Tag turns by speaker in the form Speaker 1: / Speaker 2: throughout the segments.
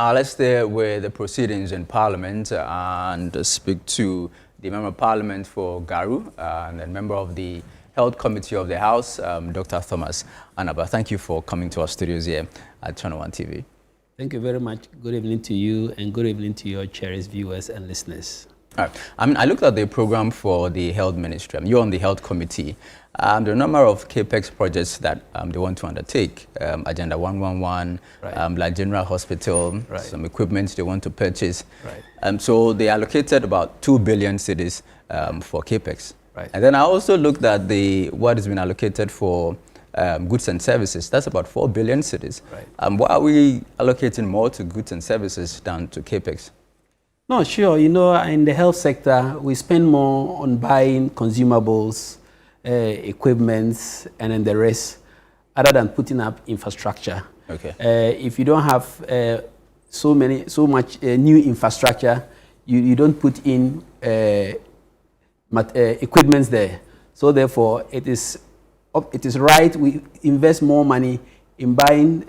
Speaker 1: Let's stay with the proceedings in Parliament and speak to the Member of Parliament for Garu and a member of the Health Committee of the House, Dr. Thomas Anaba. Thank you for coming to our studios here at ChannelOne TV.
Speaker 2: Thank you very much. Good evening to you and good evening to your cherished viewers and listeners.
Speaker 1: All right. I looked at the program for the Health Ministry. You're on the Health Committee. There are a number of CAPEX projects that they want to undertake. Agenda 111,
Speaker 2: right.
Speaker 1: like General Hospital,
Speaker 2: right.
Speaker 1: some equipment they want to purchase.
Speaker 2: Right.
Speaker 1: So they allocated about 2 billion cedis for CAPEX.
Speaker 2: Right.
Speaker 1: And then I also looked at what has been allocated for goods and services. That's about 4 billion cedis.
Speaker 2: Right.
Speaker 1: Why are we allocating more to goods and services than to CAPEX?
Speaker 2: No, sure. You know, in the health sector, we spend more on buying consumables, equipment, and then the rest, other than putting up infrastructure.
Speaker 1: Okay.
Speaker 2: If you don't have so much new infrastructure, you don't put in equipment there. So therefore, it is right we invest more money in buying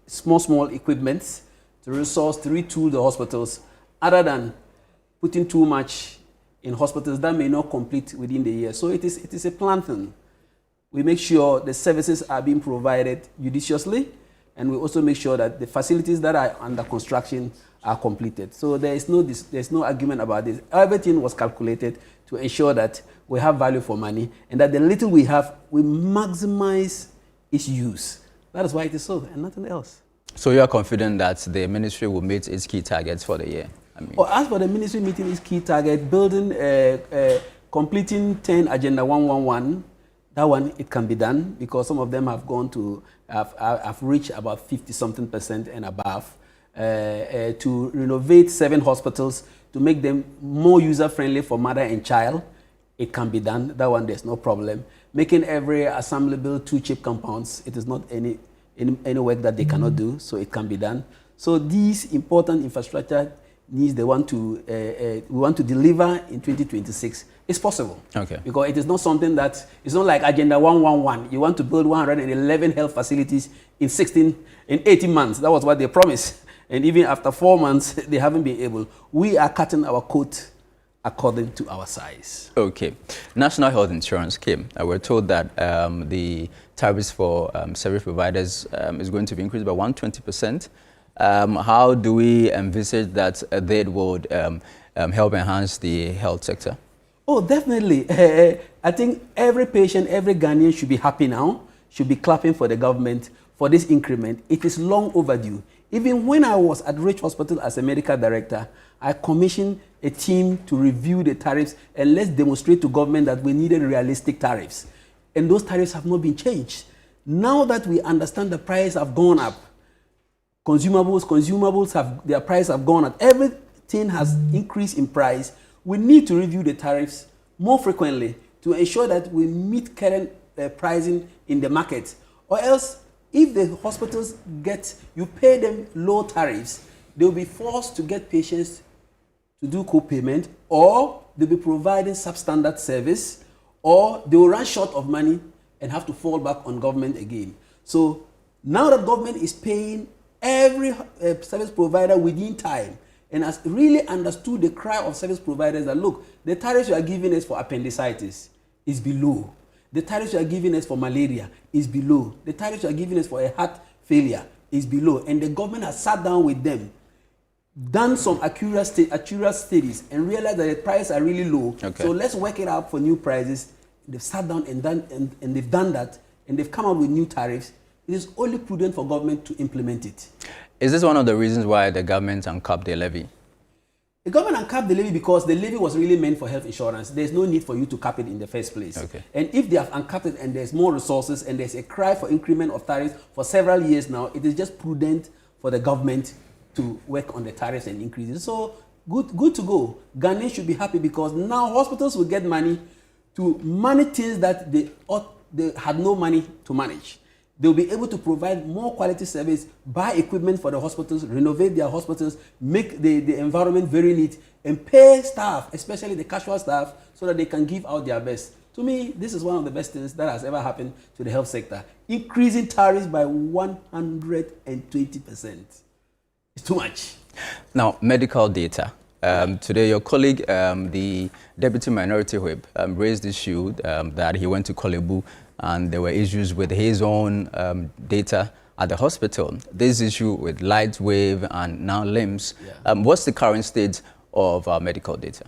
Speaker 2: small equipments to retool the hospitals, other than putting too much in hospitals that may not complete within the year. So it is a planned thing. We make sure the services are being provided judiciously, and we also make sure that the facilities that are under construction are completed. So there's no argument about this. Everything was calculated to ensure that we have value for money, and that the little we have, we maximize its use. That is why it is so, and nothing else.
Speaker 1: So you are confident that the ministry will meet its key targets for the year?
Speaker 2: As for the ministry meeting its key target, completing 10 Agenda 111, that one, it can be done because some of them have have reached about 50-something% and above. To renovate 7 hospitals, to make them more user-friendly for mother and child, it can be done. That one, there's no problem. Making every assemblable 2-chip compounds, it is not any work that they cannot do, so it can be done. So these important infrastructure needs we want to deliver in 2026. It's possible. Okay. Because it is not something that, it's not like Agenda 111. You want to build 111 health facilities in 18 months. That was what they promised. And even after 4 months, they haven't been able. We are cutting our coat according to our size. Okay.
Speaker 1: National Health Insurance came. We're told that the tariffs for service providers is going to be increased by 120%. How do we envisage that they would help enhance the health sector?
Speaker 2: Oh, definitely. I think every patient, every Ghanaian should be happy now, should be clapping for the government for this increment. It is long overdue. Even when I was at Rich Hospital as a medical director, I commissioned a team to review the tariffs and let's demonstrate to government that we needed realistic tariffs. And those tariffs have not been changed. Now that we understand the price have gone up, consumables their price have gone up. Everything has increased in price. We need to review the tariffs more frequently to ensure that we meet current pricing in the market. Or else, if the hospitals you pay them low tariffs, they'll be forced to get patients to do co-payment, or they'll be providing substandard service, or they will run short of money and have to fall back on government again. So now that government is paying every service provider within time and has really understood the cry of service providers that, look, the tariffs you are giving us for appendicitis is below. The tariffs you are giving us for malaria is below. The tariffs you are giving us for a heart failure is below. And the government has sat down with them, done some accurate studies, and realized that the prices are really low. Okay. So let's work it out for new prices. They've sat down and they've done that, and they've come out with new tariffs. It is only prudent for government to implement it.
Speaker 1: Is this one of the reasons why the government uncapped the levy?
Speaker 2: The government uncapped the levy because the levy was really meant for health insurance. There's no need for you to cap it in the first place. Okay. And if they have uncapped it and there's more resources and there's a cry for increment of tariffs for several years now, it is just prudent for the government to work on the tariffs and increases. So good to go. Ghanaians should be happy because now hospitals will get money to manage things that they had no money to manage. They'll be able to provide more quality service, buy equipment for the hospitals, renovate their hospitals, make the environment very neat, and pay staff, especially the casual staff, so that they can give out their best. To me, this is one of the best things that has ever happened to the health sector. Increasing tariffs by 120%. It's too much.
Speaker 1: Now, medical data. Today, your colleague, the Deputy Minority Whip, raised the issue that he went to Kolebu and there were issues with his own data at the hospital. This issue with light wave and now LIMS. Yeah. What's the current state of our medical data?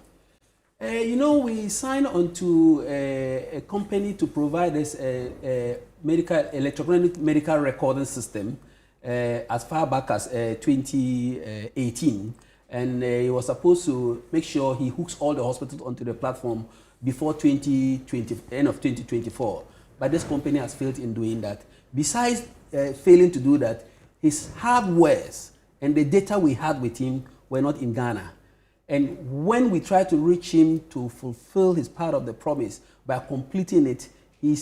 Speaker 2: You know, we signed on to a company to provide us a electronic medical recording system as far back as 2018. And he was supposed to make sure he hooks all the hospitals onto the platform before end of 2024. But this company has failed in doing that. Besides failing to do that, his hardwares and the data we had with him were not in Ghana. And when we tried to reach him to fulfill his part of the promise by completing it, he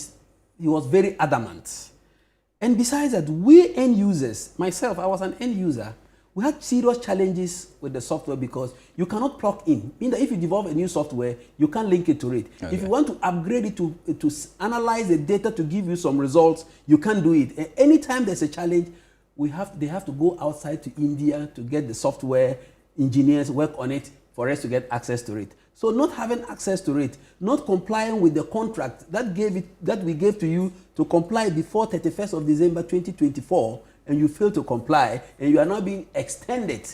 Speaker 2: was very adamant. And besides that, we end users, myself, I was an end user, we had serious challenges with the software because you cannot plug in. Meaning that if you develop a new software, you can't link it to it. Okay. If you want to upgrade it to analyze the data to give you some results, you can't do it. And anytime there's a challenge, they have to go outside to India to get the software engineers work on it for us to get access to it. So not having access to it, not complying with the contract that we gave to you to comply before 31st of December 2024, and you fail to comply, and you are now being extended,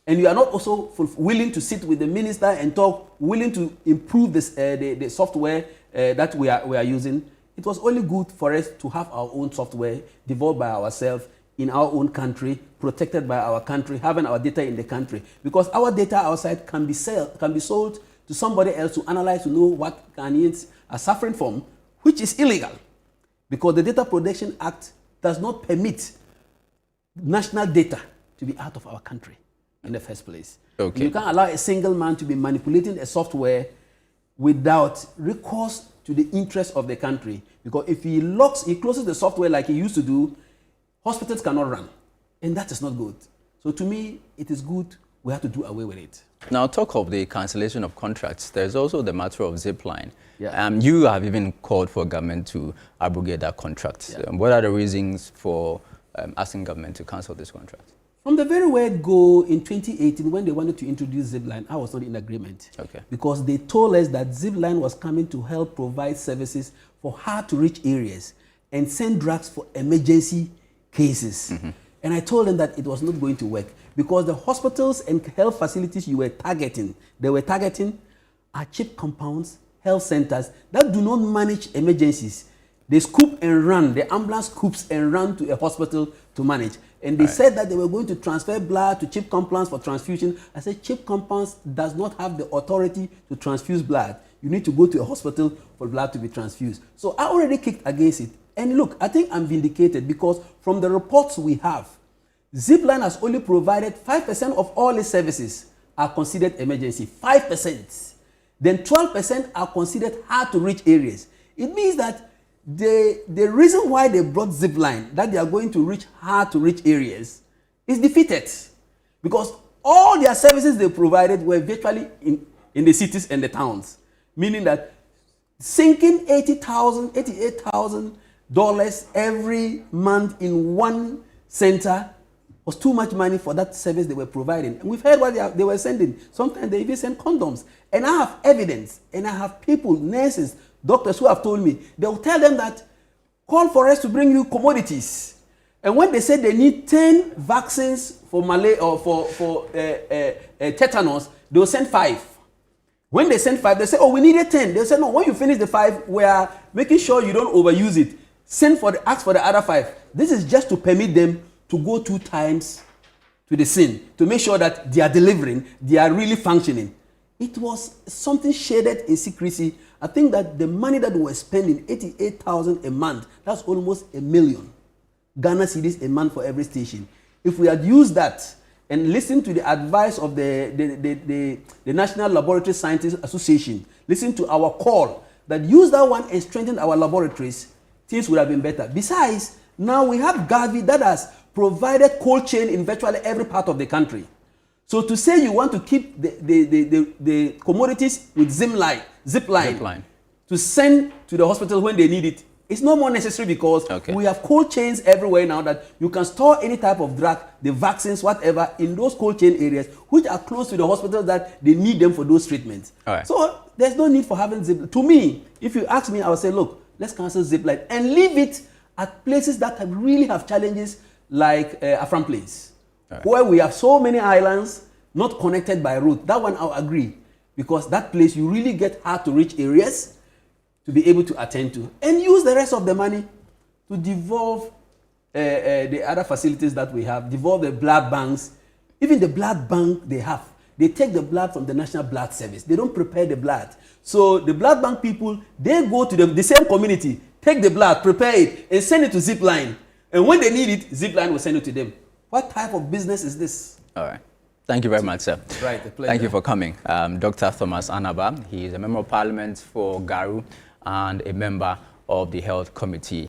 Speaker 2: and you are not also willing to sit with the minister and talk, willing to improve this, the software that we are using. It was only good for us to have our own software developed by ourselves in our own country, protected by our country, having our data in the country. Because our data outside can be sold to somebody else to analyze to know what Ghanaians are suffering from, which is illegal. Because the Data Protection Act does not permit national data to be out of our country in the first place. Okay. You can't allow a single man to be manipulating a software without recourse to the interest of the country. Because if he closes the software like he used to do, hospitals cannot run. And that is not good. So to me, it is good. We have to do away with it.
Speaker 1: Now, talk of the cancellation of contracts. There's also the matter of Zipline.
Speaker 2: Yeah.
Speaker 1: You have even called for government to abrogate that contract. Yeah. What are the reasons for asking government to cancel this contract?
Speaker 2: From the very word go in 2018, when they wanted to introduce Zipline, I was not in agreement.
Speaker 1: Okay.
Speaker 2: Because they told us that Zipline was coming to help provide services for hard-to-reach areas and send drugs for emergency cases. Mm-hmm. And I told them that it was not going to work because the hospitals and health facilities they were targeting are cheap compounds, health centers that do not manage emergencies. They scoop and run, the ambulance scoops and run to a hospital to manage. And they said that they were going to transfer blood to cheap compounds for transfusion. I said cheap compounds does not have the authority to transfuse blood. You need to go to a hospital for blood to be transfused. So I already kicked against it. And look, I think I'm vindicated because from the reports we have, Zipline has only provided 5% of all its services are considered emergency. 5%. Then 12% are considered hard to reach areas. It means that the reason why they brought Zipline, that they are going to reach hard to reach areas, is defeated. Because all their services they provided were virtually in the cities and the towns. Meaning that sinking $80,000, $88,000 every month in one center was too much money for that service they were providing. And we've heard what they were sending. Sometimes they even send condoms. And I have evidence, and I have people, nurses, doctors who have told me, they'll tell them that, call for us to bring you commodities. And when they say they need 10 vaccines for malaria or for tetanus, they'll send 5. When they send 5, they say, oh, we needed 10. They'll say, no, when you finish the 5, we are making sure you don't overuse it. Ask for the other 5. This is just to permit them to go 2 times to the scene, to make sure that they are delivering, they are really functioning. It was something shaded in secrecy. I think that the money that we were spending, 88,000 a month, that's almost $1 million Ghana cedis a month for every station. If we had used that and listened to the advice of the National Laboratory Scientists Association, listen to our call, that use that one and strengthen our laboratories, things would have been better. Besides, now we have Gavi that has provided cold chain in virtually every part of the country. So to say you want to keep the commodities with Zipline to send to the hospital when they need it It's no more necessary because we have cold chains everywhere now that you can store any type of drug, the vaccines, whatever, in those cold chain areas, which are close to the hospitals that they need them for those treatments. So there's no need for having zip. To me, if you ask me, I would say, look, let's cancel zip line and leave it at places that really have challenges like Afram Place, where we have so many islands not connected by road. That one I'll agree, because that place you really get hard to reach areas to be able to attend to, and use the rest of the money to devolve the other facilities that we have, devolve the blood banks. Even the blood bank they have, they take the blood from the National Blood Service. They don't prepare the blood. So the blood bank people, they go to the same community, take the blood, prepare it, and send it to Zipline. And when they need it, Zipline will send it to them. What type of business is this?
Speaker 1: All right. Thank you very much, sir.
Speaker 2: Right, a pleasure.
Speaker 1: Thank you for coming. Dr. Thomas Anaba, he is a member of parliament for Garu and a member of the Health Committee.